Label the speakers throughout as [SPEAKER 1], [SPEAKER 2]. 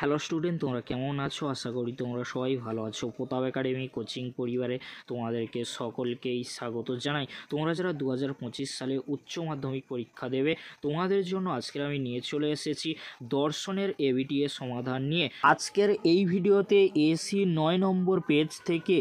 [SPEAKER 1] Hello student, তোমরা কেমন আছো? আশা করি তোমরা সবাই ভালো আছো। প্রতাপ একাডেমি কোচিং পরিবারে তোমাদেরকে সকলকেই স্বাগত জানাই। তোমরা যারা 2025 সালে উচ্চ মাধ্যমিক পরীক্ষা দেবে, তোমাদের জন্য আজকের আমি নিয়ে চলে এসেছি দর্শনের এবিটিএ সমাধান নিয়ে। আজকের এই ভিডিওতে এসি 9 নম্বর পেজ থেকে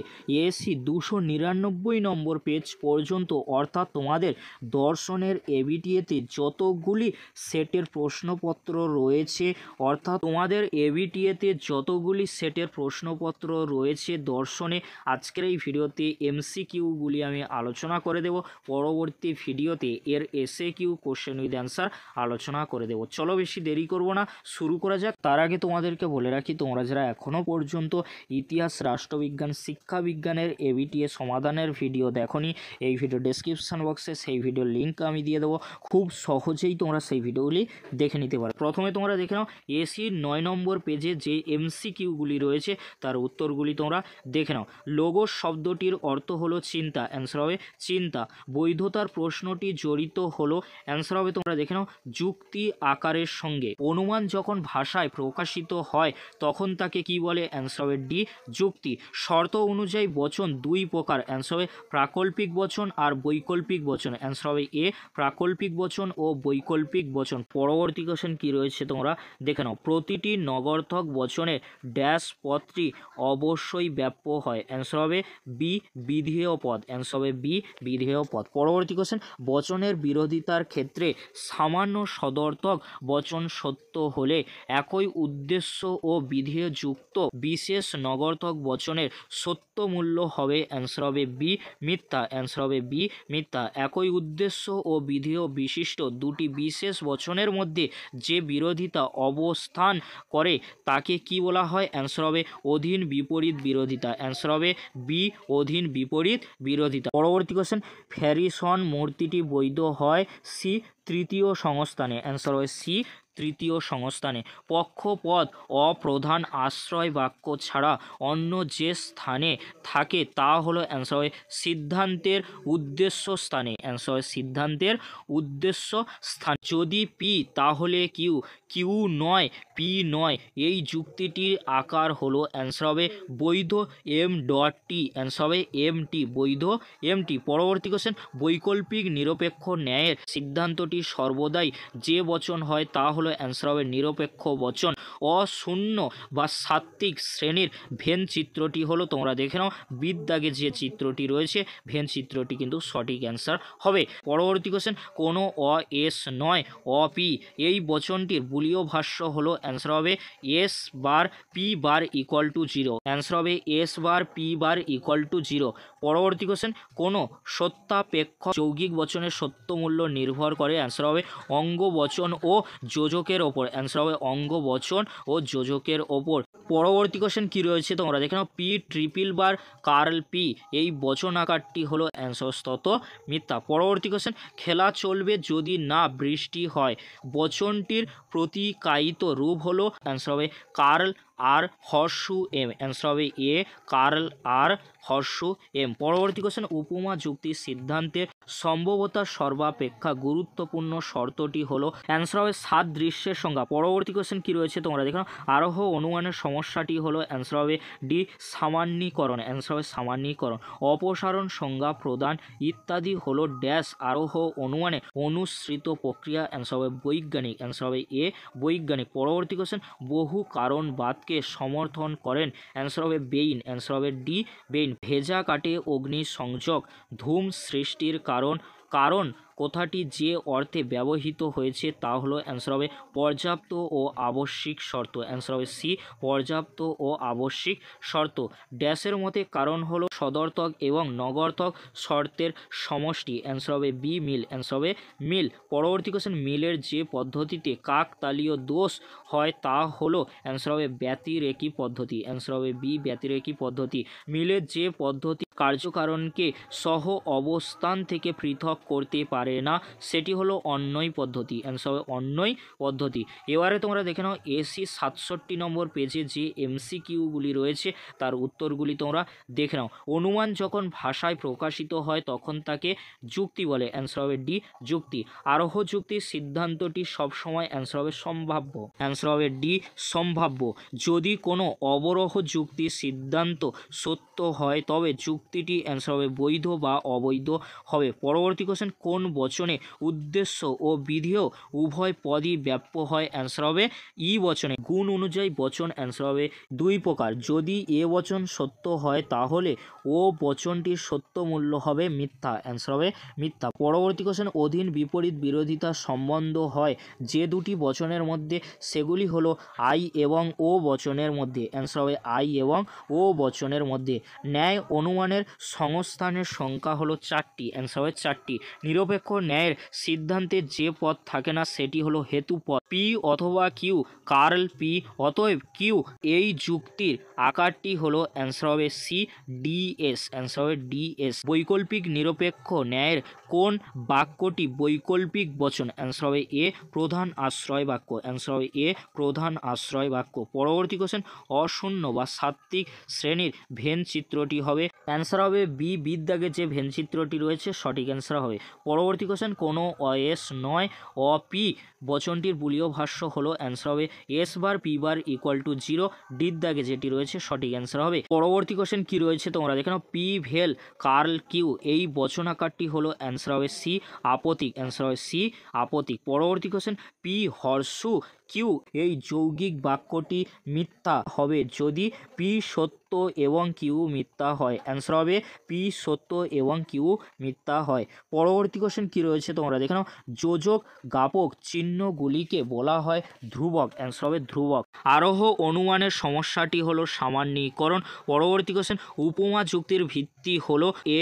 [SPEAKER 1] এসি 299 নম্বর পেজ পর্যন্ত, অর্থাৎ তোমাদের দর্শনের এবিটিএতে যতগুলি সেটের প্রশ্নপত্র রয়েছে, অর্থাৎ তোমাদের এবিটিএতে যতগুলি সেটের প্রশ্নপত্র রয়েছে দর্শনে, আজকের এই ভিডিওতে এমসিকিউগুলি আমি আলোচনা করে দেব। পরবর্তী ভিডিওতে এর এসএকিউ কোশ্চেন উইথ অ্যান্সার আলোচনা করে দেব। চলো বেশি দেরি করব না, শুরু করা যাক। তার আগে তোমাদেরকে বলে রাখি, তোমরা যারা এখনও পর্যন্ত ইতিহাস, রাষ্ট্রবিজ্ঞান, শিক্ষাবিজ্ঞানের এবিটিএ সমাধানের ভিডিও দেখোনি, এই ভিডিও ডেসক্রিপশন বক্সে সেই ভিডিওর লিঙ্ক আমি দিয়ে দেবো। খুব সহজেই তোমরা সেই ভিডিওগুলি দেখে নিতে পারো। প্রথমে তোমরা দেখে নাও এসির 9 নম্বর পেজে যে এমসিকিউগুলি রয়েছে তার উত্তরগুলি তোমরা দেখে নাও। লোগোস শব্দটির অর্থ হলো চিন্তা, অ্যান্সার হবে চিন্তা। বৈধতার প্রশ্নটি জড়িত হলো, অ্যান্সার হবে তোমরা দেখে নাও যুক্তি আকারের সঙ্গে। অনুমান যখন ভাষায় প্রকাশিত হয় তখন তাকে কি বলে, অ্যান্সার হবে ডি যুক্তি। শর্ত অনুযায়ী বচন দুই প্রকার, অ্যান্সার হবে প্রাকল্পিক বচন আর বৈকল্পিক বচন, অ্যান্সার হবে এ প্রাকল্পিক বচন ও বৈকল্পিক বচন। পরবর্তী কোশ্চেন কি রয়েছে তোমরা দেখে নাও। প্রতিটি নগর্থক বচনের ড্যাশ পদটি অবশ্যই ব্যাপ্য হয়, অ্যান্সার হবে বি বিধেয় পদ, অ্যান্সার হবে বি বিধেয় পদ। পরবর্তী কোশ্চেন, বচনের বিরোধিতার ক্ষেত্রে সামান্য সদর্থক বচন সত্য হলে একই উদ্দেশ্য ও বিধেয় যুক্ত বিশেষ নগর্থক বচনের সত্য মূল্য হবে, অ্যান্সার হবে বি মিথ্যা, অ্যান্সার হবে বি মিথ্যা। একই উদ্দেশ্য ও বিধেয় বিশিষ্ট দুটি বিশেষ বচনের মধ্যে যে বিরোধিতা অবস্থান করে তাকে কি বলা হয়, অ্যান্সার হবে অধীন বিপরীত বিরোধিতা, অ্যান্সার হবে বি অধীন বিপরীত বিরোধিতা। পরবর্তী কোশ্চেন, ফ্যারিসন মূর্তিটি বৈধ হয় সি তৃতীয় সংস্থানে, অ্যান্সার হবে সি তৃতীয় সংস্থানে। পক্ষপদ অপ্রধান আশ্রয় বাক্য ছাড়া অন্য যে স্থানে থাকে তা হলো, অ্যান্সার হবে সিদ্ধান্তের উদ্দেশ্য স্থানে, অ্যান্সার হবে সিদ্ধান্তের উদ্দেশ্য স্থান। যদি পি তাহলে কিউ, কিউ নয় পি নয়, এই যুক্তিটির আকার হলো, অ্যান্সার হবে বৈধ এম ডট টি, অ্যান্সার হবে এম টি, বৈধ এম টি। পরবর্তী কোশ্চেন, বৈকল্পিক নিরপেক্ষ ন্যায়ের সিদ্ধান্তটি সর্বদাই যে বচন হয় তা হলো, অ্যান্সার হবে নিরপেক্ষ বচন। অশূন্য বা সাত্ত্বিক শ্রেণীর ভেন চিত্রটি হলো, তোমরা দেখে নাও বিদ্যাগে যে চিত্রটি রয়েছে ভেন চিত্রটি কিন্তু সঠিক অ্যান্সার হবে। পরবর্তী কোশ্চেন, কোনো অ এস নয় অ পি, এই বচনটির বুলীয় ভাষ্য হলো, অ্যান্সার হবে S bar P bar equal to zero, answer হবে S bar P bar equal to zero. পরবর্তী কোশ্চেন, কোনো সত্যাপেক্ষ যৌগিক বচনের সত্য মূল্য নির্ভর করে, অ্যান্সার হবে অঙ্গ বচন ও যোজকের ওপর, অ্যান্সার হবে অঙ্গ বচন ও যোজকের ওপর। পরবর্তী কোশ্চেন কি রয়েছে তোমরা দেখে নাও। P triple bar curl P, এই বচন আকারটি হলো, অ্যান্সার তত মিথ্যা। পরবর্তী কোশ্চেন, খেলা চলবে যদি না বৃষ্টি হয়, বচনটির প্রতিকায়িত রূপ হলো, অ্যান্সার হবে কার্ল আর হর্ষু এম, অ্যান্সার হবে এ কার্ল আর হর্ষু এম। পরবর্তী কোশ্চেন, উপমা যুক্তির সিদ্ধান্তের সম্ভবতার সর্বাপেক্ষা গুরুত্বপূর্ণ শর্তটি হলো, অ্যান্সার হবে সাদৃশ্যের সংজ্ঞা। পরবর্তী কোশ্চেন কি রয়েছে তোমরা দেখো। আরোহ অনুমানের সমস্যাটি হলো, অ্যান্সার হবে ডি সামান্যীকরণ, অ্যান্সার হবে সামান্যীকরণ। অপসারণ সংজ্ঞা প্রদান ইত্যাদি হলো ড্যাশ আরোহ অনুমানে অনুসৃত প্রক্রিয়া, অ্যান্সার হবে বৈজ্ঞানিক, অ্যান্সার হবে এ বৈজ্ঞানিক। পরবর্তী কোশ্চেন, বহু কারণবাদকে সমর্থন করেন, অ্যান্সার হবে বেইন, অ্যান্সার হবে ডি বেইন। ভেজা কাটে অগ্নি সংযোগ ধূম সৃষ্টির কারণ, কারণ কথাটি যে অর্থে ব্যবহৃত হয়েছে তা হলো, অ্যান্সার হবে পর্যাপ্ত ও আবশ্যিক শর্ত, অ্যান্সার হবে সি পর্যাপ্ত ও আবশ্যিক শর্ত। ড্যাশের মতে কারণ হলো সদর্থক এবং নগর্থক শর্তের সমষ্টি, অ্যান্সার হবে বি মিল, অ্যান্সার হবে মিল। পরবর্তী কোশ্চেন, মিলের যে পদ্ধতিতে কাকতালীয় দোষ হয় তা হলো, অ্যান্সার হবে ব্যতিরেকি পদ্ধতি, অ্যান্সার হবে বি ব্যতিরেকি পদ্ধতি। মিলের যে পদ্ধতি কার্যকারণকে সহ অবস্থান থেকে পৃথক করতে পারে না, সেটি হলো অন্যয় পদ্ধতি। অ্যান্সার হবে অন্যয় পদ্ধতি। এবারে তোমরা দেখে নাও এসি 67 নম্বর পেজে যে এমসিকিউগুলি রয়েছে তার উত্তরগুলি তোমরা দেখে নাও। অনুমান যখন ভাষায় প্রকাশিত হয় তখন তাকে যুক্তি বলে। অ্যান্সার হবে ডি, যুক্তি। আরোহ যুক্তির সিদ্ধান্তটি সবসময় অ্যান্সার হবে সম্ভাব্য। অ্যান্সার হবে ডি, সম্ভাব্য। যদি কোনো অবরোহ যুক্তির সিদ্ধান্ত সত্য হয় তবে যুক্তিটি অ্যান্সার হবে বৈধ বা অবৈধ হবে। পরবর্তী কোশ্চেন, কোন বচনে উদ্দেশ্য ও বিধেয় উভয় পদই ব্যাপ্য হয়? অ্যান্সার হবে ই বচনে। গুণ অনুযায়ী বচন অ্যান্সার হবে দুই প্রকার। যদি এ বচন সত্য হয় তাহলে ও বচনটির সত্য মূল্য হবে মিথ্যা। অ্যান্সার হবে মিথ্যা। পরবর্তী কোশ্চেন, অধীন বিপরীত বিরোধিতা সম্বন্ধ হয় যে দুটি বচনের মধ্যে, সেগুলি হলো আই এবং ও বচনের মধ্যে। অ্যান্সার হবে আই এবং ও বচনের মধ্যে। ন্যায় অনুমানের সংস্থানের সংখ্যা হলো 4টি। অ্যান্সার হবে 4টি। নিরপেক্ষ ন্যায়ের সিদ্ধান্তে যে পদ থাকে না সেটি হলো হেতু পদ। পি অথবা কিউ, কার্ল পি অতএব কিউ, এই যুক্তির আকারটি হলো অ্যান্সার হবে সি, ডিএস। অ্যান্সার হবে ডিএস। বৈকল্পিক নিরপেক্ষ ন্যায়ের কোন বাক্যটি বৈকল্পিক বচন? অ্যান্সার হবে এ, প্রধান আশ্রয় বাক্য। অ্যান্সার হবে এ, প্রধান আশ্রয় বাক্য। পরবর্তী কোশ্চেন, অশূন্য বা সাত্ত্বিক শ্রেণীর ভেন চিত্রটি হবে? অ্যান্সার হবে বি, বিদ্যাগে যে ভেন চিত্রটি রয়েছে সঠিক অ্যান্সার হবে। পরবর্তী কোশ্চেন, কোনো এস নয় অপি বচনটির বুলীয় ভাষ্য হলো? অ্যান্সার হবে S bar P bar equal two 0, ডির দাগে যেটি রয়েছে সঠিক অ্যান্সার হবে। পরবর্তী কোশ্চেন কি রয়েছে তোমরা দেখে নাও। পি ভেল কার্ল কিউ, এই বচন আকারটি হলো? অ্যান্সার হবে সি, আপতিক। অ্যান্সার হবে সি, আপতিক। পরবর্তী কোশ্চেন, পি হর্ষু কিউ, এই যৌগিক বাক্যটি মিথ্যা হবে যদি পি সত্য এবং কিউ মিথ্যা হয়। অ্যান্সার হবে পি সত্য এবং কিউ মিথ্যা হয়। পরবর্তী কোশ্চেন কি রয়েছে তোমরা দেখে নাও। যোজক জ্ঞাপক চিহ্নগুলিকে বলা হয় ধ্রুবক। অ্যান্সার হবে ধ্রুবক। আরোহ অনুমানের সমস্যাটি হলো সামান্যীকরণ। পরবর্তী কোশ্চেন, উপমা যুক্তির ভিত্তি হলো এ,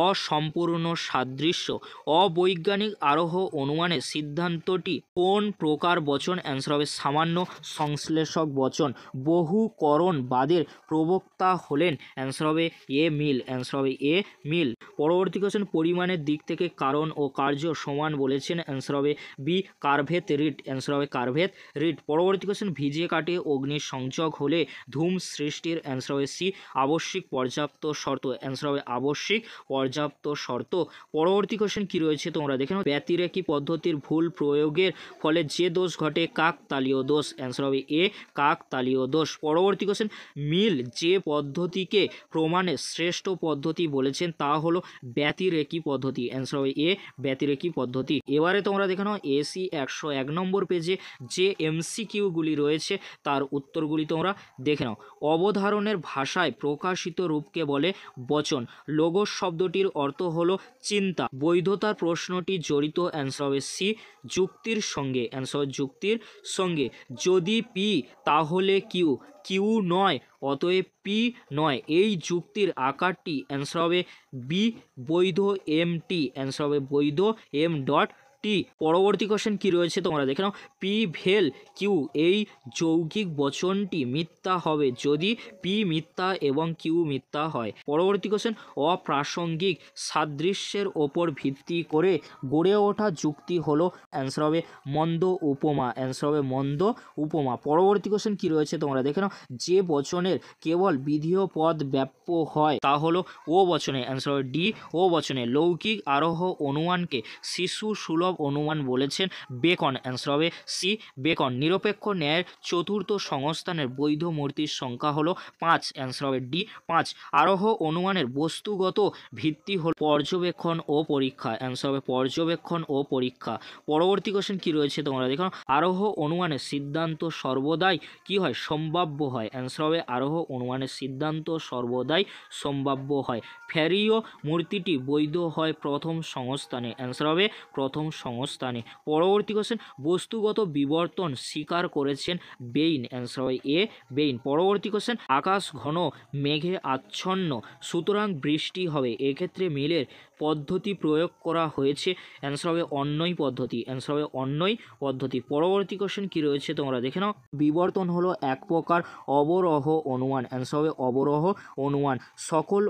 [SPEAKER 1] অসম্পূর্ণ সাদৃশ্য। অবৈজ্ঞানিক আরোহ অনুমানের সিদ্ধান্তটি কোন প্রকার বচন? অ্যান্সার হবে সামান্য সংশ্লেষক বচন। বহুকরণবাদের প্রবক্তা হলেন? অ্যান্সার হবে এ মিল। অ্যান্সার হবে এ মিল। পরবর্তী কোশ্চেন, পরিমাণের দিক থেকে কারণ ও কার্য সমান বলেছেন? অ্যান্সার হবে বি, কার্ভেত রিড। অ্যান্সার হবে কার্ভেত রিড। পরবর্তী কোশ্চেন, ভিজে কাটে অগ্নির সংযোগ হলে ধূম সৃষ্টির? অ্যান্সার হবে সি, আবশ্যিক পর্যাপ্ত শর্ত। অ্যান্সার হবে আবশ্যিক পর্যাপ্ত শর্ত। পরবর্তী কোশ্চেন কি রয়েছে তোমরা দেখে নাও। ব্যতিরেকি পদ্ধতির ভুল প্রয়োগের ফলে যে দোষ ঘটে কাকতালীয় দোষ। অ্যান্সার হবে এ, কাকতালীয় দোষ। পরবর্তী কোশ্চেন, মিল যে পদ্ধতিকে প্রমাণের শ্রেষ্ঠ পদ্ধতি বলেছেন তা হলো ব্যতিরেকি পদ্ধতি। অ্যান্সার হবে এ, ব্যতিরেকি পদ্ধতি। এবারে তোমরা দেখে নাও এসি 101 নম্বর পেজে যে এমসিকিউগুলি রয়েছে তার উত্তরগুলি তোমরা দেখে নাও। অবধারণের ভাষায় প্রকাশিত রূপকে বলে বচন। লোগোস শব্দটির অর্থ হলো চিন্তা। বৈধতার প্রশ্নটি জড়িত? অ্যান্সার হবে সি, যুক্তির সঙ্গে। অ্যান্সার যুক্তির সঙ্গে। যদি পি তাহলে কিউ, কিউ নয় অতএব পি নয়, এই যুক্তির আকারটি? অ্যান্সার হবে বি, বৈধ এম টি। অ্যান্সার হবে বৈধ এম ডট টি। পরবর্তী কোশ্চেন কি রয়েছে তোমরা দেখে নাও। পি ভেল কিউ, এই যৌগিক বচনটি মিথ্যা হবে যদি পি মিথ্যা এবং কিউ মিথ্যা হয়। পরবর্তী কোশ্চেন, অপ্রাসঙ্গিক সাদৃশ্যের ওপর ভিত্তি করে গড়ে ওঠা যুক্তি হলো? অ্যান্সার হবে মন্দ উপমা। অ্যান্সার হবে মন্দ উপমা। পরবর্তী কোশ্চেন কি রয়েছে তোমরা দেখে নাও। যে বচনের কেবল বিধেয় পদ ব্যাপ্য হয় তা হলো ও বচনে। অ্যান্সার হবে ডি, ও বচনে। লৌকিক আরোহ অনুমানকে শিশু সুলভ অনুমান বলেছেন বেকন। অ্যান্সার হবে সি, বেকন। নিরপেক্ষ ন্যায়ের চতুর্থ সংস্থানের বৈধ মূর্তির সংখ্যা হলো 5। অ্যান্সার হবে ডি, 5। আরোহ অনুমানের বস্তুগত ভিত্তি হল পর্যবেক্ষণ ও পরীক্ষা। অ্যান্সার হবে পর্যবেক্ষণ ও পরীক্ষা। পরবর্তী কোশ্চেন কি রয়েছে তোমরা দেখো। আরোহ অনুমানের সিদ্ধান্ত সর্বদাই কি হয়? সম্ভাব্য হয়। অ্যান্সার হবে আরোহ অনুমানের সিদ্ধান্ত সর্বদাই সম্ভাব্য হয়। ফ্যারিও মূর্তিটি বৈধ হয় প্রথম সংস্থানে। অ্যান্সার হবে প্রথম সংস্থানে। পরবর্তী কোশ্চেন, বস্তুগত বিবর্তন স্বীকার করেছেন বেইন, অ্যান্সার হবে এ বেইন। পরবর্তী কোশ্চেন, আকাশ ঘন মেঘে আচ্ছন্ন সুতরাং বৃষ্টি হবে, এক্ষেত্রে মিলের পদ্ধতি প্রয়োগ করা হয়েছে, অ্যান্সার হবে অন্যই পদ্ধতি, অ্যান্সার হবে অন্যই পদ্ধতি। পরবর্তী কোশ্চেন কি রয়েছে তোমরা দেখে নাও। বিবর্তন হলো এক প্রকার অবরোহ অনুমান, অ্যান্সার হবে অবরোহ অনুমান। সকল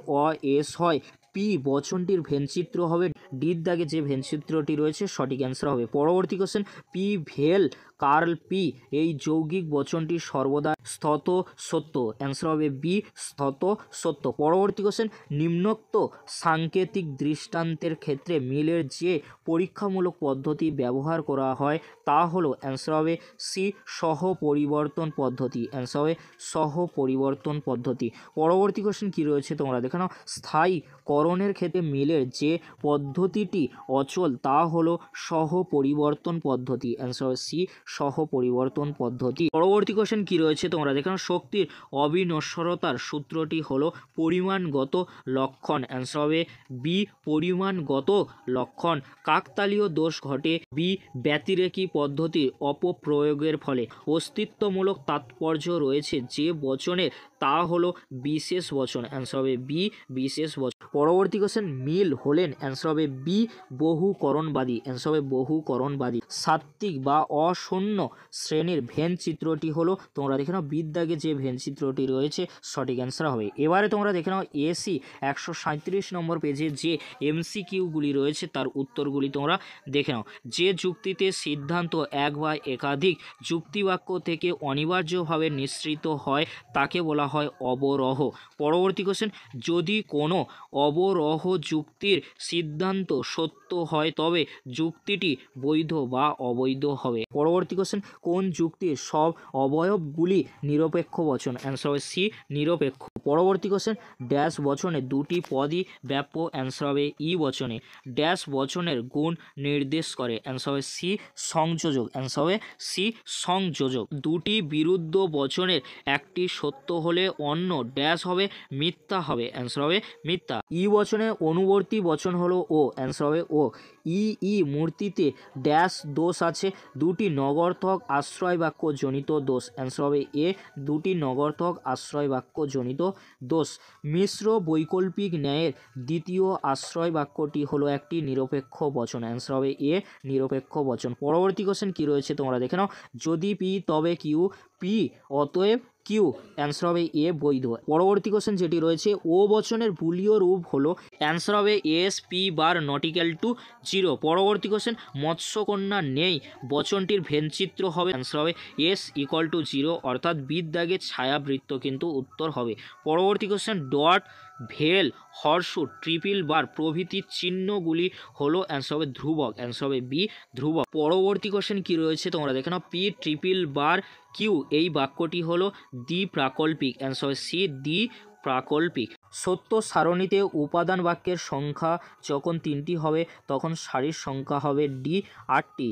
[SPEAKER 1] এস হয় পি বচনটির ভেনচিত্র হবে ডির দাগে যে ভেনচিত্রটি রয়েছে সঠিক অ্যান্সার হবে। পরবর্তী কোশ্চেন, পি ভেল কার্ল পি এই যৌগিক বচনটি সর্বদা স্থত সত্য, অ্যান্সার হবে বি স্থত সত্য। পরবর্তী কোশ্চেন, নিম্নোক্ত সাংকেতিক দৃষ্টান্তের ক্ষেত্রে মিলের যে পরীক্ষামূলক পদ্ধতি ব্যবহার করা হয় তা হলো, অ্যান্সার হবে সি সহ পরিবর্তন পদ্ধতি, অ্যান্সার হবে সহ পরিবর্তন পদ্ধতি। পরবর্তী কোশ্চেন কি রয়েছে তোমরা দেখে নাও। স্থায়ী করণের ক্ষেত্রে মিলের যে পদ্ধতিটি অচল তা হলো সহ পরিবর্তন পদ্ধতি, অ্যান্সার হবে সি সহ পরিবর্তন পদ্ধতি। পরবর্তী কোশ্চেন কি রয়েছে তোমরা দেখো। শক্তির অবিনশ্বরতার সূত্রটি হলো পরিমাণগত লক্ষণ, অ্যান্সার হবে বি পরিমাণগত লক্ষণ। কাকতালীয় দোষ ঘটে বি ব্যতিরেকী পদ্ধতির অপপ্রয়োগের ফলে। অস্তিত্বমূলক তাৎপর্য রয়েছে যে বচনের তা হলো বিশেষ বচন, অ্যান্সার হবে বি বিশেষ বচন। পরবর্তী কোশ্চেন, মিল হলেন, অ্যান্সার হবে বি বহুকরণবাদী, অ্যান্সার হবে বহুকরণবাদী। সাত্ত্বিক বা অশূন্য শ্রেণীর ভেন চিত্রটি হলো, তোমরা দেখে নাও বিদ্যাগে যে ভেন চিত্রটি রয়েছে সঠিক অ্যান্সার হবে। এবারে তোমরা দেখে নাও এসি 137 নম্বর পেজে যে এমসিকিউগুলি রয়েছে তার উত্তরগুলি তোমরা দেখে নাও। যে যুক্তিতে সিদ্ধান্ত এক বা একাধিক যুক্তিবাক্য থেকে অনিবার্যভাবে নিঃসৃত হয় তাকে বলা হয় অবরোহ। পরবর্তী কোশ্চেন, যদি কোনো অবরোহ যুক্তির সিদ্ধান্ত সত্য হয় তবে যুক্তিটি বৈধ বা অবৈধ হবে। পরবর্তী কোশ্চেন, কোন যুক্তির সব অবয়বগুলি নিরপেক্ষ বচন, অ্যান্সার হবে সি নিরপেক্ষ। পরবর্তী কোশ্চেন, ড্যাশ বচনে দুটি পদই ব্যাপ্য, অ্যান্সার হবে ই বচনে। ড্যাশ বচনের গুণ নির্দেশ করে, অ্যান্সার হবে সি সংযোজক, অ্যান্সার হবে সি সংযোজক। দুটি বিরুদ্ধ বচনের একটি সত্য হলে অন্য ড্যাশ হবে মিথ্যা হবে, অ্যান্সার হবে মিথ্যা। ই বচনে অনুবর্তী বচন হলো ও, অ্যান্সার হবে ও। ই মূর্তিতে ড্যাশ দোষ আছে, দুটি নগর্থক আশ্রয় বাক্য জনিত দোষ, অ্যান্সার হবে এ দুটি নগর্থক আশ্রয় বাক্য জনিত দোষ। মিশ্র বৈকল্পিক ন্যায়ের দ্বিতীয় আশ্রয় বাক্যটি হলো একটি নিরপেক্ষ বচন, অ্যান্সার হবে এ নিরপেক্ষ বচন। পরবর্তী কোশ্চেন কি রয়েছে তোমরা দেখে নাও। যদি পি তবে কিউ, পি অতএব কিউ, অ্যান্সার হবে এ বৈধ। পরবর্তী কোশ্চেন যেটি রয়েছে, ও বচনের বুলীয় রূপ হলো, অ্যান্সার হবে S P bar not equal to 0। পরবর্তী কোশ্চেন, মৎস্যকন্যা নেই বচনটির ভেনচিত্র হবে, অ্যান্সার হবে এস ইকুয়াল টু 0, অর্থাৎ বিদ্যাগের ছায়াবৃত্ত কিন্তু উত্তর হবে। পরবর্তী কোশ্চেন, ডট ভেল হর্ষ ট্রিপল বার প্রভৃতির চিহ্নগুলি হলো, অ্যান্সার হবে ধ্রুবক, অ্যান্সার হবে বি ধ্রুবক। পরবর্তী কোশ্চেন কি রয়েছে তোমরা দেখে নাও। পি ট্রিপল বার কিউ এই বাক্যটি হলো দ্বিপ্রাকল্পিক, অ্যান্সার হবে সি দ্বিপ্রাকল্পিক। সত্য সারণীতে উপাদান বাক্যের সংখ্যা যখন 3টি হবে তখন সারির সংখ্যা হবে ডি 8টি।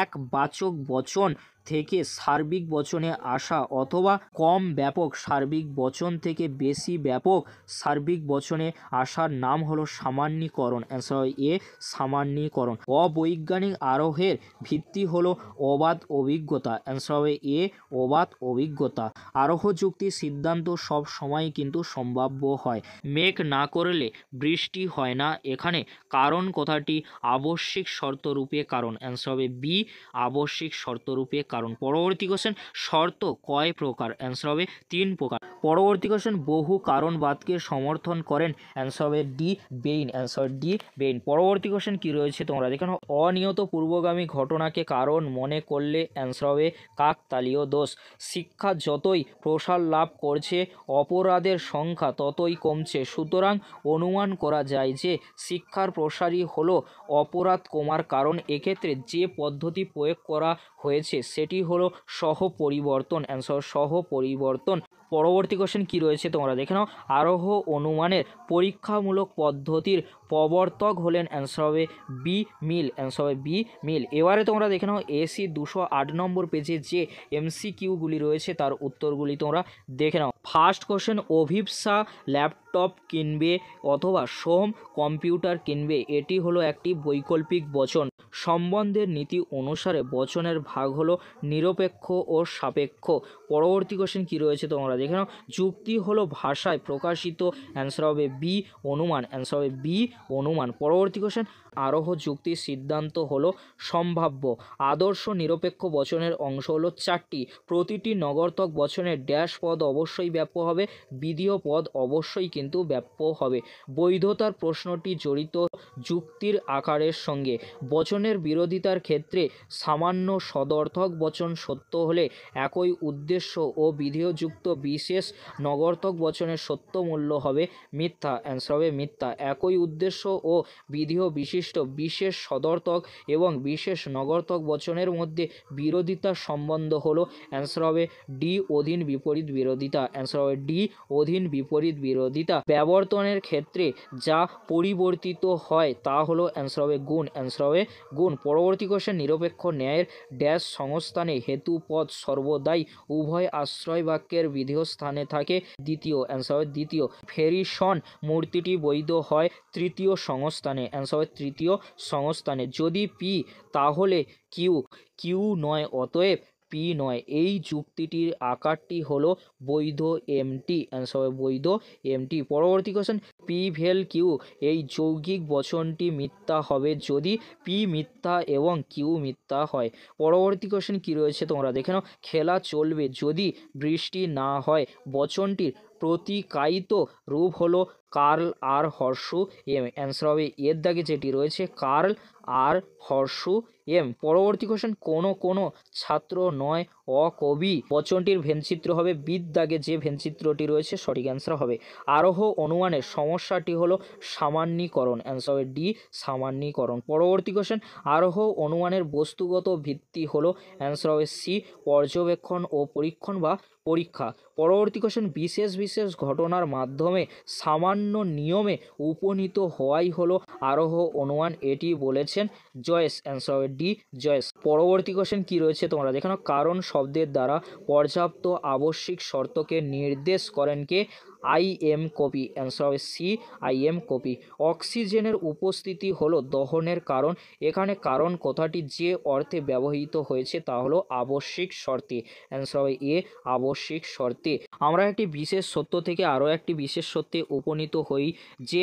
[SPEAKER 1] এক বাচক বচন থেকে সার্বিক বচনে আসা অথবা কম ব্যাপক সার্বিক বচন থেকে বেশি ব্যাপক সার্বিক বচনে আসার নাম হলো সামান্যীকরণ, অ্যান্সার হয় এ সামান্যীকরণ। অবৈজ্ঞানিক আরোহের ভিত্তি হলো অবাধ অভিজ্ঞতা, অ্যান্সার হবে এ অবাধ অভিজ্ঞতা। আরোহ যুক্তির সিদ্ধান্ত সব সময় কিন্তু সম্ভাব্য হয়। মেঘ না করলে বৃষ্টি হয় না, এখানে কারণ কথাটি আবশ্যিক শর্তরূপে কারণ, অ্যান্সার হবে বি আবশ্যিক শর্তরূপে কারণ। পরবর্তী কোশ্চেন, শর্ত কয় প্রকার, অ্যান্সার হবে 3 প্রকার। পরবর্তী কোশ্চেন, বহু কারণবাদকে সমর্থন করেন, অ্যান্সার হবে ডি বেইন, অ্যান্সার ডি বেইন। পরবর্তী কোশ্চেন কি রয়েছে তোমরা দেখে নাও। অনিয়ত পূর্বগামী ঘটনাকে কারণ মনে করলে, অ্যান্সার হবে কাকতালীয় দোষ। শিক্ষা যতই প্রসার লাভ করছে অপরাধের সংখ্যা ততই কমছে, সুতরাং অনুমান করা যায় যে শিক্ষার প্রসারই হলো অপরাধ কমার কারণ। এক্ষেত্রে যে পদ্ধতি প্রয়োগ করা হয়েছে সেটি হলো সহ পরিবর্তন, অ্যান্সার সহ পরিবর্তন। পরবর্তী কোশ্চেন কি রয়েছে তোমরা দেখে নাও। আরোহ অনুমানের পরীক্ষামূলক পদ্ধতির প্রবর্তক হলেন, অ্যান্সার হবে বি মিল, অ্যান্সার হবে বি মিল। এবারে তোমরা দেখে নাও এসি 208 নম্বর পেজে যে এমসিকিউগুলি রয়েছে তার উত্তরগুলি তোমরা দেখে নাও। ফার্স্ট কোশ্চেন, অভিপ্সা ল্যাব ল্যাপটপ কিনবে অথবা সোম কম্পিউটার কিনবে, এটি হলো একটি বৈকল্পিক বচন। সম্বন্ধের নীতি অনুসারে বচনের ভাগ হলো নিরপেক্ষ ও সাপেক্ষ। পরবর্তী কোশ্চেন কী রয়েছে তোমরা দেখে নাও। যুক্তি হলো ভাষায় প্রকাশিত, অ্যান্সার হবে বি অনুমান, অ্যান্সার হবে বি অনুমান। পরবর্তী কোশ্চেন, আরোহ যুক্তির সিদ্ধান্ত হলো সম্ভাব্য। আদর্শ নিরপেক্ষ বচনের অংশ হলো চারটি। প্রতিটি নগরতক বচনের ড্যাশ পদ অবশ্যই ব্যাপ্য হবে, বিধেয় পদ অবশ্যই কিন্তু ব্যাপ্য হবে। বৈধতার প্রশ্নটি জড়িত যুক্তির আকারের সঙ্গে। বচনের বিরোধিতার ক্ষেত্রে সামান্য সদর্থক বচন সত্য হলে একই উদ্দেশ্য ও বিধেয়যুক্ত বিশেষ নগরতক বচনের সত্য মূল্য হবে মিথ্যা, অ্যান্সার হবে মিথ্যা। একই উদ্দেশ্য ও বিধেয় বিশিষ্ট বিশেষ সদর্থক এবং বিশেষ নগরতক বচনের মধ্যে বিরোধিতার সম্বন্ধ হলো, অ্যান্সার হবে ডি অধীন বিপরীত বিরোধিতা, অ্যান্সার হবে ডি অধীন বিপরীত বিরোধিতা। ব্যবর্তনের ক্ষেত্রে যা পরিবর্তিত হয় তা হলো, অ্যান্সার হবে গুণ, অ্যান্সার হবে গুণ। পরবর্তী কোশ্চেন, নিরপেক্ষ ন্যায়ের ড্যাশ সংস্থানে হেতু পদ সর্বদাই উভয় আশ্রয় বাক্যের বিধেয় স্থানে থাকে, দ্বিতীয়, অ্যান্সার হবে দ্বিতীয়। ফেরিসন মূর্তিটি বৈধ হয় তৃতীয় সংস্থানে, অ্যান্সার হবে তৃতীয় সংস্থানে। যদি পি তাহলে কিউ, কিউ নয় অতএব পি নয়। এই যুক্তিটির আকারটি হলো বৈধ এমটি, অ্যান্সার হবে বৈধ এমটি। পরবর্তী কোশ্চেন, পি ভেল কিউ এই যৌগিক বচনটি মিথ্যা হবে যদি পি মিথ্যা এবং কিউ মিথ্যা হয়। পরবর্তী কোশ্চেন কী রয়েছে তোমরা দেখে নাও। খেলা চলবে যদি বৃষ্টি না হয় বচনটির প্রতিকায়িত রূপ হলো কার্ল আর হর্ষু এম, অ্যান্সার হবে এর দাগে যেটি রয়েছে কার্ল আর হর্ষু এম। পরবর্তী কোশ্চেন, কোনো ছাত্র নয় অকবি বচনটির ভেনচিত্র হবে বিদ দাগে যে ভেনচিত্রটি রয়েছে, সঠিক অ্যান্সার হবে। আরোহ অনুমানের সমস্যাটি হলো সামান্যীকরণ, অ্যান্সার হবে ডি সামান্যীকরণ। পরবর্তী কোশ্চেন, আরোহ অনুমানের বস্তুগত ভিত্তি হলো, অ্যান্সার হবে সি পর্যবেক্ষণ ও পরীক্ষণ বা পরীক্ষা। পরবর্তী কোশ্চেন, বিশেষ বিশেষ ঘটনার মাধ্যমে সামান্য নিয়মে উপনীত হওয়াই হলো আরোহ অনুমান, এটি বলেছেন জয়েস, অ্যান্সার হবে ডি জয়েস। পরবর্তী কোশ্চেন কী রয়েছে তোমরা দেখো না। কারণ শব্দের দ্বারা পর্যাপ্ত আবশ্যিক শর্তকে নির্দেশ করেন কে, আই এম কপি, অ্যান্সার হবে সি আই এম কপি। অক্সিজেনের উপস্থিতি হলো দহনের কারণ, এখানে কারণ কথাটি যে অর্থে ব্যবহৃত হয়েছে তা হলো আবশ্যিক শর্তে, অ্যান্সার হবে এ আবশ্যিক শর্তে। আমরা একটি বিশেষ সত্য থেকে আরও একটি বিশেষ সত্যে উপনীত হই যে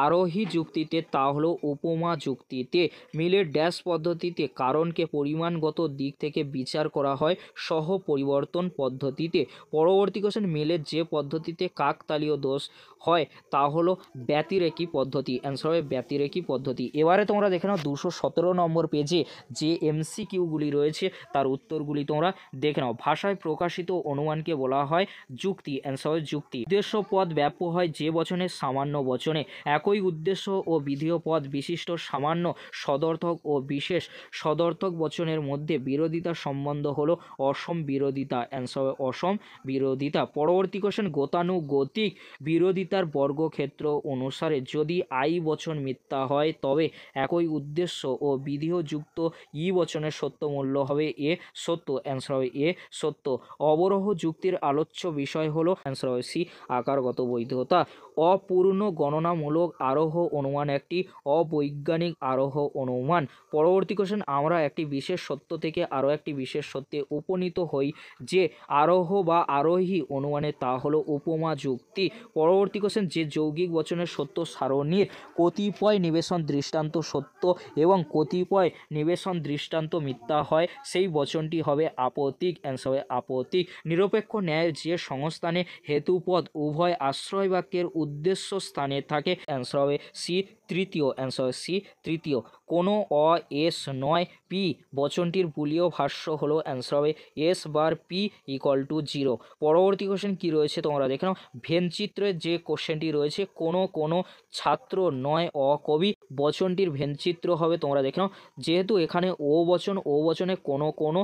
[SPEAKER 1] আরোহী যুক্তিতে, তা হলো উপমা যুক্তিতে। মিলের ড্যাশ পদ্ধতিতে কারণকে পরিমাণগত দিক থেকে বিচার করা হয় সহ পরিবর্তন পদ্ধতিতে। পরবর্তী কোশ্চেন, মিলের যে পদ্ধতিতে কাকতালীয় দোষ হয় তা হলো ব্যতিরেকি পদ্ধতি, অ্যান্সার হবে ব্যতিরেকি পদ্ধতি। এবারে তোমরা দেখে নাও 217 নম্বর পেজে যে এমসিকিউগুলি রয়েছে তার উত্তরগুলি তোমরা দেখে নাও। ভাষায় প্রকাশিত অনুমানকে বলা হয় যুক্তি, অ্যান্সার হবে যুক্তি। উদ্দেশ্য পদ ব্যাপ্য হয় যে বচনে সামান্য বচনে। একই উদ্দেশ্য ও বিধেয় পদ বিশিষ্ট সামান্য সদর্থক ও বিশেষ সদর্থক বচনের মধ্যে বিরোধিতার সম্বন্ধ হলো অসম বিরোধিতা, অ্যান্সার হবে অসম বিরোধিতা। পরবর্তী কোশ্চেন, গতানুগতিক বিরোধিতার বর্গক্ষেত্র অনুসারে যদি আই বচন মিথ্যা হয় তবে একই উদ্দেশ্য ও বিধেয়যুক্ত ই বচনের সত্য মূল্য হবে এ সত্য, অ্যান্সার হবে এ সত্য। অবরোহ যুক্তির আলোচ্য বিষয় হলো, অ্যান্সার হবে সি আকারগত বৈধতা। অপূর্ণ গণনামূলক আরোহ অনুমান একটি অবৈজ্ঞানিক আরোহ অনুমান। পরবর্তী কোশ্চেন, আমরা একটি বিশেষ সত্য থেকে আরও একটি বিশেষ সত্যে উপনীত হই যে আরোহ বা আরোহী অনুমানে, তা হলো উপমা যুক্তি। পরবর্তী কোশ্চেন, যে যৌগিক বচনের সত্য সারণীর কতিপয় নিবেশন দৃষ্টান্ত সত্য এবং কতিপয় নিবেশন দৃষ্টান্ত মিথ্যা হয় সেই বচনটি হবে আপত্তিক, অ্যান্সার হবে আপত্তিক। নিরপেক্ষ ন্যায়ের যে সংস্থানে হেতুপদ উভয় আশ্রয় বাক্যের উদ্দেশ্য স্থানে থাকে, অ্যান্সার হবে সি তৃতীয়, অ্যান্সার হবে সি তৃতীয়। কোনো এস নয় পি বচনটির বুলীয় ভাষ্য হলো, অ্যান্সার হবে S bar P equal to 0। পরবর্তী কোশ্চেন কী রয়েছে তোমরা দেখে নাও। ভেনচিত্রের যে কোশ্চেনটি রয়েছে, কোনো ছাত্র নয় অকবি বচনটির ভেনচিত্র হবে, তোমরা দেখে নাও। যেহেতু এখানে ও বচনে কোনো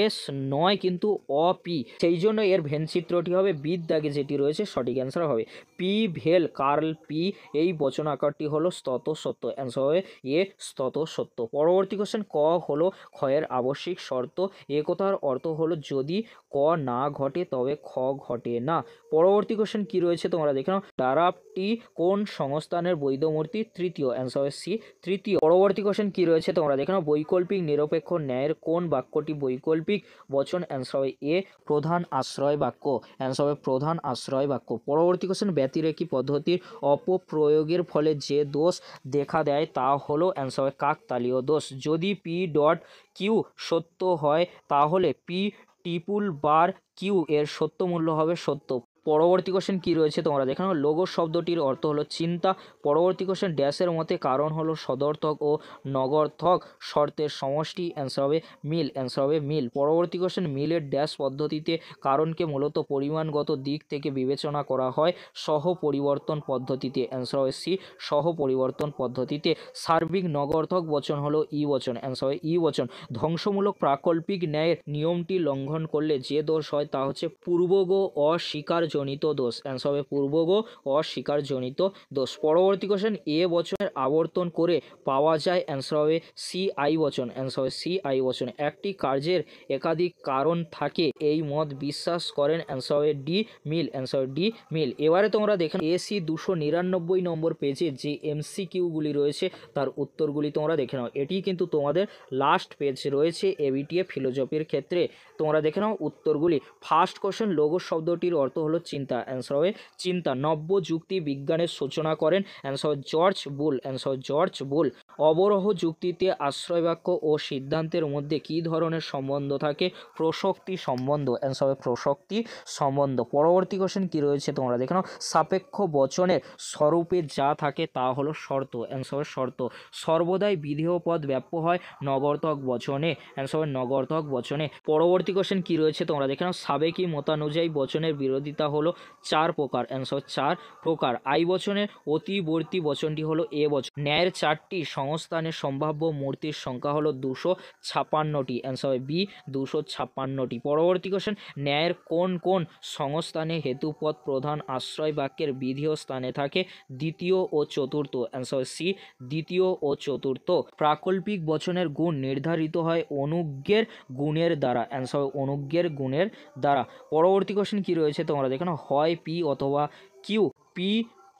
[SPEAKER 1] এস নয় কিন্তু অপি, সেই জন্য এর ভেনচিত্রটি হবে বিদ দাগে যেটি রয়েছে, সঠিক অ্যান্সার হবে পি ভেল কার্ল পি। এই বচন আকারটি হলো স্তত সত্য, অ্যান্সার হবে এ স্তত সত্য। পরবর্তী কোশ্চেন, ক হলো ক্ষয়ের আবশ্যিক শর্ত, এ কথার অর্থ হলো যদি ক না ঘটে তবে খ ঘটে না। পরবর্তী কোশ্চেন কি রয়েছে তোমরা দেখে নাও, দ্বারাটি কোন সংস্থানের বৈধমূর্তি? তৃতীয়, অ্যান্সার হবে সি তৃতীয়। পরবর্তী কোশ্চেন কি রয়েছে তোমরা দেখে নাও, বৈকল্পিক নিরপেক্ষ ন্যায়ের কোন বাক্যটি বৈকল্পিক বচন? অ্যান্সার হবে এ প্রধান আশ্রয় বাক্য, অ্যান্সার হবে প্রধান আশ্রয় বাক্য। পরবর্তী কোশ্চেন, ব্যতিরেকী পদ্ধতির অপপ্রয়োগের ফলে যে দোষ দেখা দেয় তা হলো? অ্যান্সার হবে কাকতালীয় দোষ। যদি পি ডট কিউ সত্য হয় তাহলে পি ট্রিপল বার কিউ এর সত্য মূল্য হবে সত্য। পরবর্তী কোশ্চেন কি রয়েছে তোমরা দেখে নাও, লোগো শব্দটির অর্থ হলো চিন্তা। পরবর্তী কোশ্চেন, ড্যাশের মতে কারণ হলো সদর্থক ও নগর্থক শর্তের সমষ্টি, অ্যান্সার হবে মিল, অ্যান্সার হবে মিল। পরবর্তী কোশ্চেন, মিলের ড্যাশ পদ্ধতিতে কারণকে মূলত পরিমাণগত দিক থেকে বিবেচনা করা হয় সহ পরিবর্তন পদ্ধতিতে, অ্যান্সার হবে সি সহ পরিবর্তন পদ্ধতিতে। সার্বিক নগর্থক বচন হলো ই বচন, অ্যান্সার হবে ই বচন। ধ্বংসমূলক প্রাকল্পিক ন্যায়ের নিয়মটি লঙ্ঘন করলে যে দোষ হয় তা হচ্ছে পূর্বগো অস্বীকারজনিত দোষ, অ্যান্সার হবে পূর্বগো অস্বীকারজনিত দোষ। পরবর্তী কোশ্চেন, এ বচনের আবর্তন করে পাওয়া যায়, অ্যান্সার হবে সি আই বচন, অ্যান্সার হবে সি আই বচন। একটি কার্যের একাধিক কারণ থাকে এই মত বিশ্বাস করেন, অ্যান্সার হবে ডি মিল, অ্যান্সার হবে ডি মিল। এবারে তোমরা দেখে এসি 299 নম্বর পেজে যে এমসিকিউগুলি রয়েছে তার উত্তরগুলি তোমরা দেখে নাও। এটি কিন্তু তোমাদের লাস্ট পেজ রয়েছে এবিটিএ ফিলোজফির ক্ষেত্রে। তোমরা দেখে নাও উত্তরগুলি। ফার্স্ট কোশ্চেন, লোগো শব্দটির অর্থ হলো চিন্তা, অ্যান্সার হবে চিন্তা। নব্য যুক্তি বিজ্ঞানের সূচনা করেন, অ্যান্সার হবে George Boole, answer George Boole. অবরোহ যুক্তিতে আশ্রয় বাক্য ও সিদ্ধান্তের মধ্যে কী ধরনের সম্বন্ধ থাকে? প্রসক্তি সম্বন্ধ, অ্যান্সার হবে প্রসক্তি সম্বন্ধ। পরবর্তী কোশ্চেন কি রয়েছে তোমরা দেখে নাও, সাপেক্ষ বচনের স্বরূপে যা থাকে তা হলো শর্ত, অ্যান্সার হবে শর্ত। সর্বদাই বিধেয় পদ ব্যাপ্য হয় নগর্থক বচনে, অ্যান্সার হবে নগর্থক বচনে। পরবর্তী কোশ্চেন কি রয়েছে তোমরা দেখে নাও, সাবেকি মতানুযায়ী বচনের বিরোধিতা হলো 4 প্রকার, অ্যান্সার 4 প্রকার। আই বচনের অতিবর্তী বচনটি হলো এ বচন। ন্যায়ের 4টি সংস্থানের সম্ভাব্য মূর্তির সংখ্যা হলো 256টি, অ্যান্সার হবে বি 256টি। পরবর্তী কোশ্চেন, ন্যায়ের কোন কোন সংস্থানে হেতুপদ প্রধান আশ্রয় বাক্যের বিধেয় স্থানে থাকে? দ্বিতীয় ও চতুর্থ, অ্যান্সার হবে সি দ্বিতীয় ও চতুর্থ। প্রাকল্পিক বচনের গুণ নির্ধারিত হয় অনুজ্ঞের গুণের দ্বারা, অ্যান্সার হবে অনুজ্ঞের গুণের দ্বারা। পরবর্তী কোশ্চেন কি রয়েছে তোমরা দেখো না, হয় পি অথবা কিউ, পি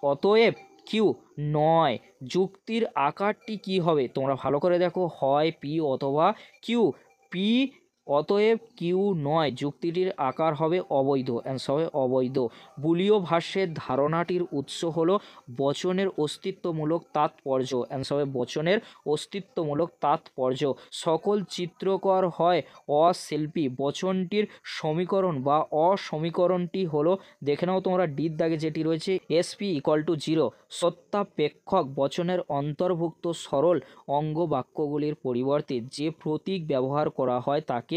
[SPEAKER 1] অতএব কিউ নয় যুক্তির আকারটি কি হবে? তোমরা ভালো করে দেখো, হয় পি অথবা কিউ, পি অতএব কিউ নয় যুক্তিটির আকার হবে অবৈধ, অ্যান্সার হবে অবৈধ। বুলীয় ভাষ্যের ধারণাটির উৎস হলো বচনের অস্তিত্বমূলক তাৎপর্য, অ্যান্সার হবে বচনের অস্তিত্বমূলক তাৎপর্য। সকল চিত্রকর হয় অশিল্পী, বচনটির সমীকরণ বা অসমীকরণটি হলো, দেখে নাও তোমরা ডির দাগে যেটি রয়েছে এসপি ইকুয়াল টু 0। সত্যাপেক্ষক বচনের অন্তর্ভুক্ত সরল অঙ্গ বাক্যগুলির পরিবর্তে যে প্রতীক ব্যবহার করা হয় তাকে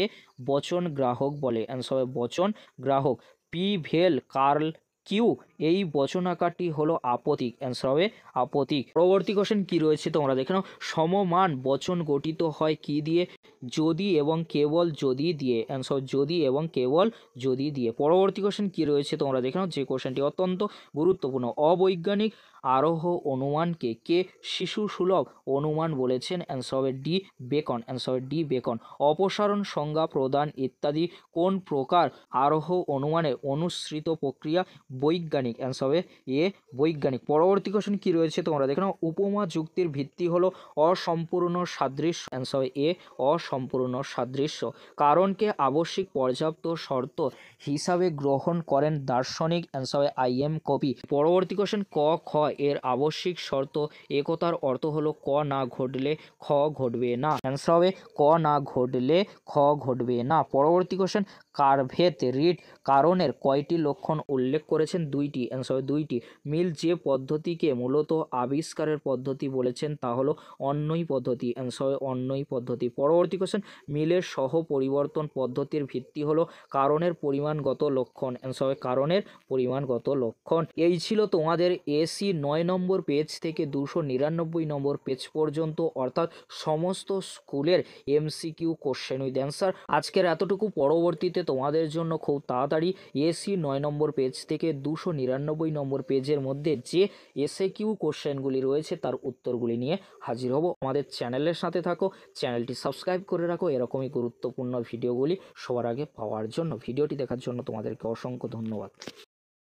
[SPEAKER 1] বচন গ্রাহক বলে, অ্যান্সার হবে বচন গ্রাহক। পি ভেল কার্ল কিউ এই বচনাকারটি হলো আপতিক, অ্যান্সার হবে আপতিক। পরবর্তী কোশ্চেন কি রয়েছে তোমরা দেখে নাও, সমমান বচন গঠিত হয় কি দিয়ে? যদি এবং কেবল যদি দিয়ে, অ্যান্সার যদি এবং কেবল যদি দিয়ে। পরবর্তী কোশ্চেন কি রয়েছে তোমরা দেখে নাও, যে কোশ্চেনটি অত্যন্ত গুরুত্বপূর্ণ। অবৈজ্ঞানিক আরোহ অনুমানকে কে শিশু সুলভ অনুমান বলেছেন? অ্যান্সার হবে ডি বেকন, অ্যান্সার হবে ডি বেকন। অপসারণ সংজ্ঞা প্রদান ইত্যাদি কোন প্রকার আরোহ অনুমানের অনুসৃত প্রক্রিয়া? বৈজ্ঞানিক, অ্যান্সার হবে এ বৈজ্ঞানিক। পরবর্তী কোশ্চেন কি রয়েছে তোমরা দেখে নাও, উপমা যুক্তির ভিত্তি হলো অসম্পূর্ণ সাদৃশ্য, অ্যান্সার হবে এ অসম্পূর্ণ সাদৃশ্য। কারণকে আবশ্যিক পর্যাপ্ত শর্ত হিসাবে গ্রহণ করেন দার্শনিক, অ্যান্সার হবে আই এম কপি। পরবর্তী কোশ্চেন, ক খ এর আবশ্যিক শর্ত একতার অর্থ হলো ক না ঘটলে খ ঘটবে না, অ্যান্সার হবে ক না ঘটলে খ ঘটবে না। পরবর্তী কোশ্চেন, কারভেত রিড কারণের কয়টি লক্ষণ উল্লেখ করেছেন? 2টি, অ্যান্সার হবে 2টি। মিল যে পদ্ধতিকে মূলত আবিষ্কারের পদ্ধতি বলেছেন তা হলো অন্বয়ী পদ্ধতি, অ্যান্সার হবে অন্বয়ী পদ্ধতি। পরবর্তী কোশ্চেন, মিলের সহ পরিবর্তন পদ্ধতির ভিত্তি হলো কারণের পরিমাণগত লক্ষণ, অ্যান্সার হবে কারণের পরিমাণগত লক্ষণ। এই ছিল তোমাদের এসি 9 নম্বর পেজ থেকে 299 নম্বর পেজ পর্যন্ত, অর্থাৎ সমস্ত স্কুলের এমসিকিউ কোশ্চেন উইথ অ্যান্সার। আজকের এতটুকু, পরবর্তীতে তোমাদের জন্য খুব তাড়াতাড়ি এসি 9 নম্বর পেজ থেকে 299 নম্বর পেজের মধ্যে যে এসএকিউ কোশ্চেনগুলি রয়েছে তার উত্তরগুলি নিয়ে হাজির হব। আমাদের চ্যানেলের সাথে থাকো, চ্যানেলটি সাবস্ক্রাইব করে রাখো এরকমই গুরুত্বপূর্ণ ভিডিওগুলি সবার আগে পাওয়ার জন্য। ভিডিওটি দেখার জন্য তোমাদেরকে অসংখ্য ধন্যবাদ।